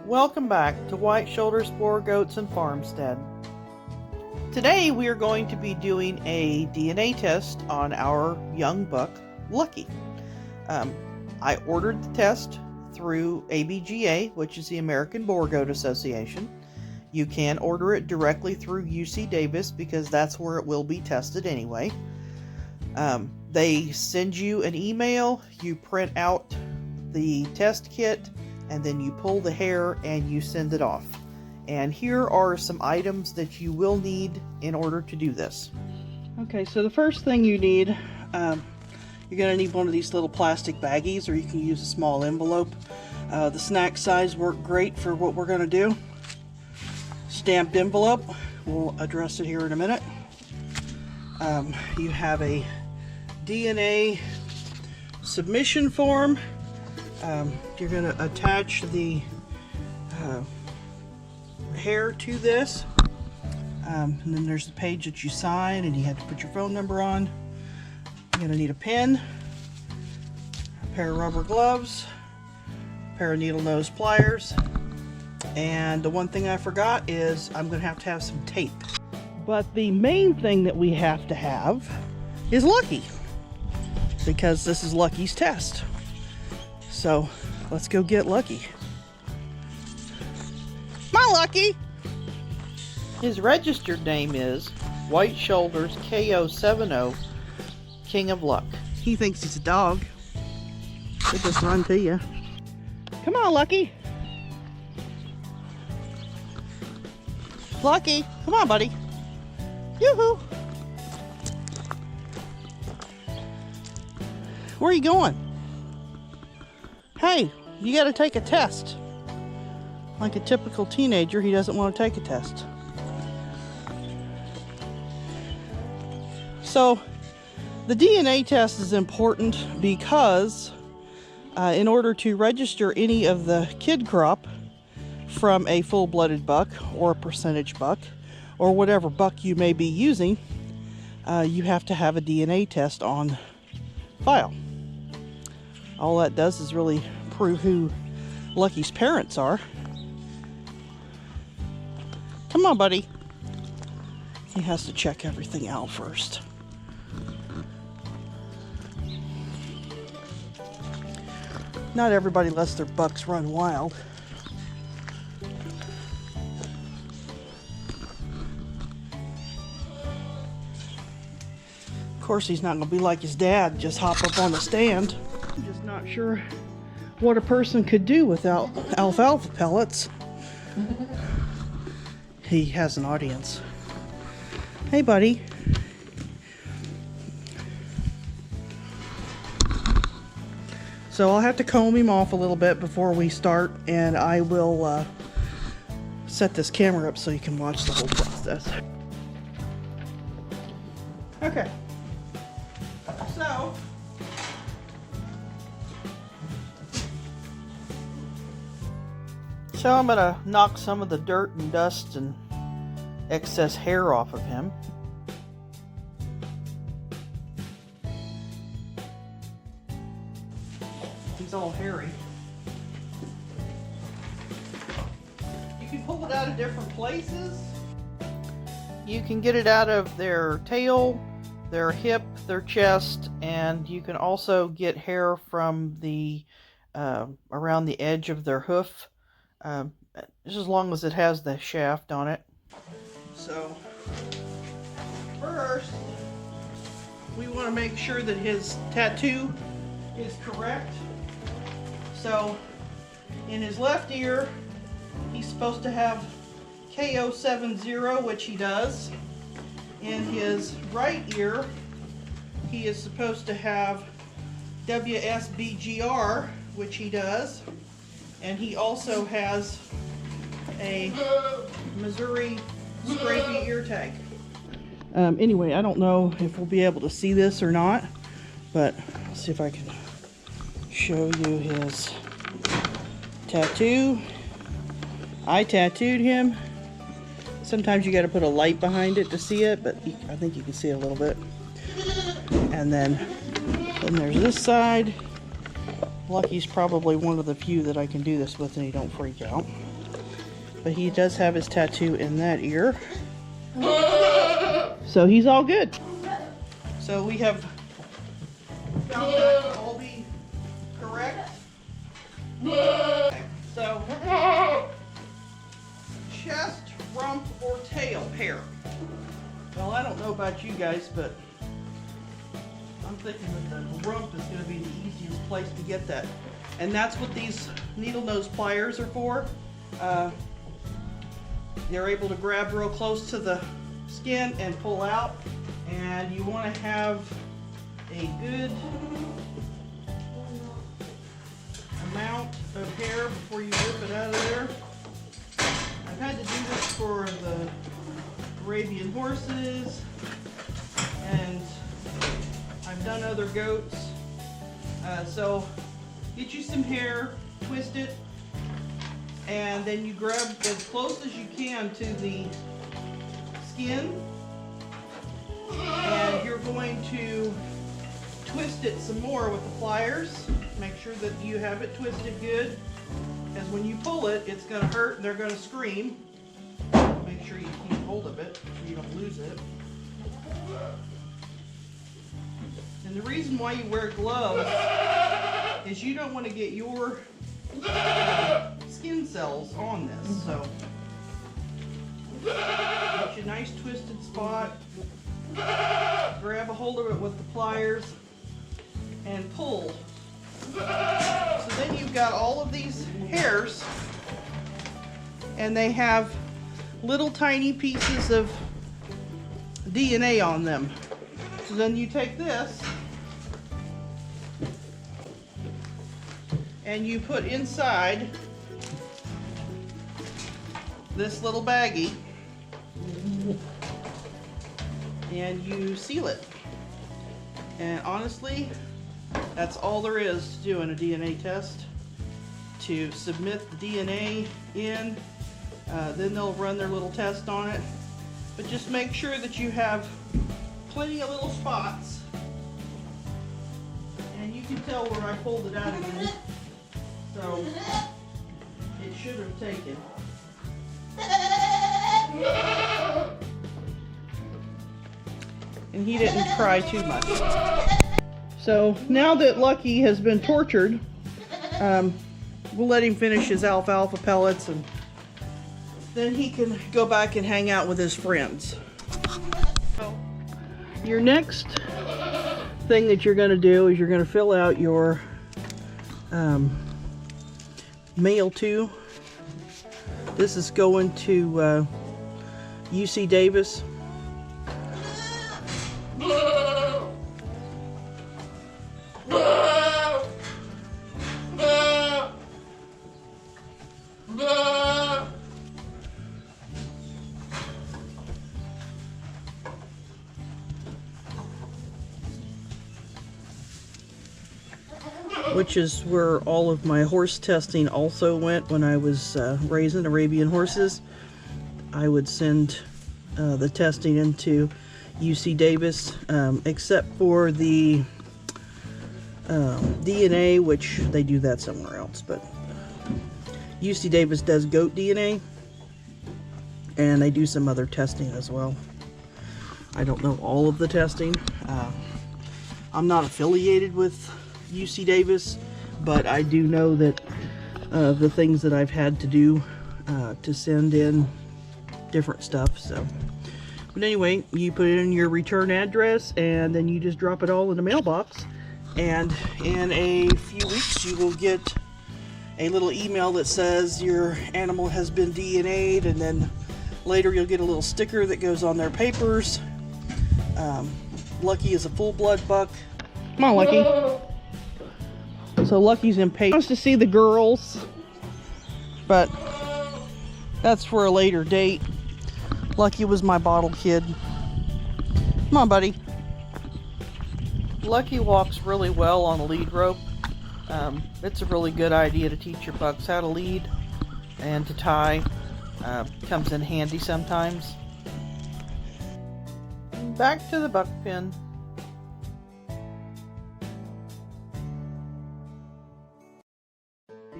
Welcome back to White Shoulder Spore Goats and Farmstead. Today we are going to be doing a DNA test on our young buck, Lucky. I ordered the test through ABGA, which is the American Boar Goat Association. You can order it directly through UC Davis because that's where it will be tested anyway. They send you an email, you print out the test kit, and then you pull the hair and you send it off. And here are some items that you will need in order to do this. Okay, so the first thing you need, you're going to need one of these little plastic baggies, or you can use a small envelope. The snack size work great for what we're going to do. Stamped envelope, we'll address it here in a minute. You have a DNA submission form. You're going to attach the hair to this, and then there's the page that you sign, and you have to put your phone number on. You're going to need a pen, a pair of rubber gloves, a pair of needle nose pliers, and the one thing I forgot is I'm going to have some tape. But the main thing that we have to have is Lucky, because this is Lucky's test. So let's go get Lucky. My Lucky! His registered name is White Shoulders KO70 King of Luck. He thinks he's a dog. He'll just run to you. Come on, Lucky. Lucky, come on, buddy. Yoo-hoo! Where are you going? Hey, you gotta take a test. Like a typical teenager, he doesn't want to take a test. So, the DNA test is important because in order to register any of the kid crop from a full-blooded buck or a percentage buck or whatever buck you may be using, you have to have a DNA test on file. All that does is really prove who Lucky's parents are. Come on, buddy. He has to check everything out first. Not everybody lets their bucks run wild. Of course, he's not going to be like his dad, just hop up on the stand. I'm just not sure what a person could do without alfalfa pellets. He has an audience. Hey, buddy. So I'll have to comb him off a little bit before we start, and I will set this camera up so you can watch the whole process. Okay. So I'm going to knock some of the dirt and dust and excess hair off of him. He's all hairy. You can pull it out of different places. You can get it out of their tail, their hip, their chest, and you can also get hair from the around the edge of their hoof. Just as long as it has the shaft on it. So, first, we want to make sure that his tattoo is correct. So, in his left ear, he's supposed to have KO70, which he does. In his right ear, he is supposed to have WSBGR, which he does. And he also has a Missouri Scrapie ear tag. Anyway, I don't know if we'll be able to see this or not, but let's see if I can show you his tattoo. I tattooed him. Sometimes you got to put a light behind it to see it, but I think you can see it a little bit. And then there's this side Lucky's probably one of the few that I can do this with and he don't freak out. But he does have his tattoo in that ear. So he's all good. So we have found that to all be correct. Okay. So, chest, rump, or tail hair. Well, I don't know about you guys, but I'm thinking that the rump is going to be the easiest place to get that. And that's what these needle nose pliers are for. They're able to grab real close to the skin and pull out. And you want to have a good amount of hair before you rip it out of there. I've had to do this for the Arabian horses, and I've done other goats. So get you some hair, twist it, and then you grab as close as you can to the skin, and you're going to twist it some more with the pliers. Make sure that you have it twisted good, because when you pull it, it's going to hurt and they're going to scream. Make sure you keep hold of it so you don't lose it. And the reason why you wear gloves is you don't want to get your skin cells on this. So get you a nice twisted spot, grab a hold of it with the pliers, and pull. So then you've got all of these hairs, and they have little tiny pieces of DNA on them. So then you take this and you put inside this little baggie and you seal it. And honestly, that's all there is to do in a DNA test. To submit the DNA in, then they'll run their little test on it. But just make sure that you have plenty of little spots. And you can tell where I pulled it out again. So it should have taken. And he didn't cry too much. So now that Lucky has been tortured, we'll let him finish his alfalfa pellets, and then he can go back and hang out with his friends. So your next thing that you're going to do is you're going to fill out your mail to. This is going to UC Davis. Which is where all of my horse testing also went when I was raising Arabian horses. I would send the testing into UC Davis, except for the DNA, which they do that somewhere else, but UC Davis does goat DNA, and they do some other testing as well. I don't know all of the testing. I'm not affiliated with UC Davis, but I do know that the things that I've had to do to send in different stuff. So, but anyway, you put in your return address and then you just drop it all in the mailbox, and in a few weeks you will get a little email that says your animal has been DNA'd, and then later you'll get a little sticker that goes on their papers. Lucky is a full-blood buck. Come on, Lucky. So Lucky's impatient. He wants to see the girls, but that's for a later date. Lucky was my bottle kid. Come on, buddy. Lucky walks really well on a lead rope. It's a really good idea to teach your bucks how to lead and to tie. Comes in handy sometimes. Back to the buck pen.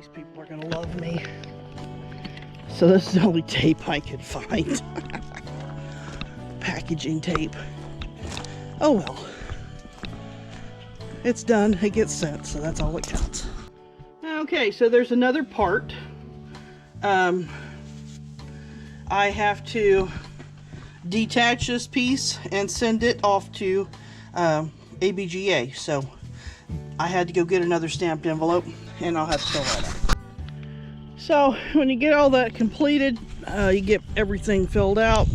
These people are gonna love me. So this is the only tape I could find. Packaging tape. Oh well. It's done, it gets sent, so that's all that counts. Okay, so there's another part. I have to detach this piece and send it off to ABGA. So I had to go get another stamped envelope, and I'll have to fill that out. So when you get all that completed, you get everything filled out,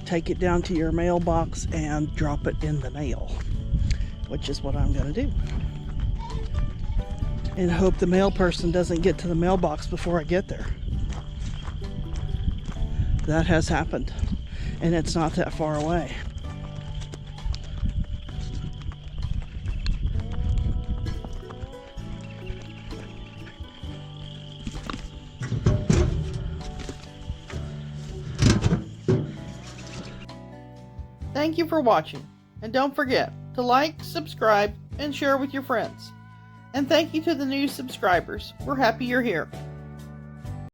take it down to your mailbox and drop it in the mail, which is what I'm going to do. And hope the mail person doesn't get to the mailbox before I get there. That has happened, and it's not that far away. Thank you for watching, and don't forget to like, subscribe, and share with your friends. And thank you to the new subscribers. We're happy you're here.